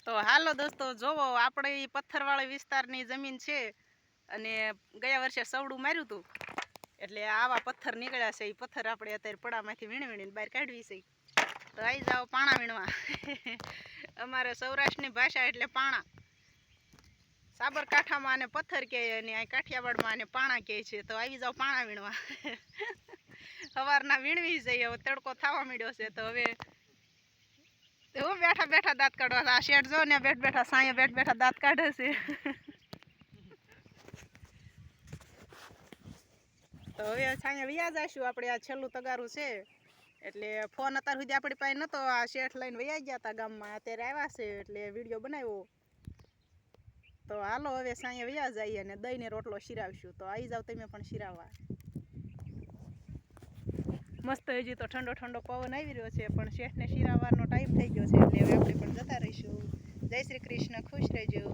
તો હાલો દોસ્તો જોવો આપણે ઈ પથ્થરવાળી વિસ્તારની જમીન છે અને ગયા વર્ષે સવડું માર્યું હતું એટલે આવા પથ્થર નીકળ્યા છે. એ પથ્થર આપણે અત્યારે પડામાંથી વીણીને બહાર કાઢવી છે. તો આવી જાઓ પાણા વીણવા. અમારે સૌરાષ્ટ્રની ભાષા એટલે પાણા. સાબરકાંઠામાં આને પથ્થર કહે અને આ કાઠિયાવાડમાં આને પાણા કહે છે. તો આવી જાઓ પાણા વીણવા. સવારના વીણવી જઈએ. હવે તડકો થવા માંડ્યો છે તો હવે હું બેઠા બેઠા દાંત કાઢવા. આ શેઠ જો ને બેઠ બેઠા સાંયે બેઠ બેઠા દાંત કાઢે છે. તો હવે સાંયે વયા જઈશું આપણે. આ છેલ્લું તગારું છે એટલે ફોન અત્યાર સુધી આપણી પાસે નહોતો. આ શેઠ લઈને વયા ગયા હતા ગામમાં, અત્યારે આવ્યા છે એટલે વિડીયો બનાવ્યો. તો હાલો હવે સાંયે વયા જઈએ અને દહીંને રોટલો શીરાવશું. તો આવી જાવ તમે પણ શીરાવવા. મસ્ત હજી તો ઠંડો ઠંડો પવન આવી રહ્યો છે પણ શેઠને શીરાવવાનો ટાઈમ થઈ ગયો છે એટલે હવે આપણે પણ જતા રહીશું. જય શ્રી કૃષ્ણ, ખુશ રહેજો.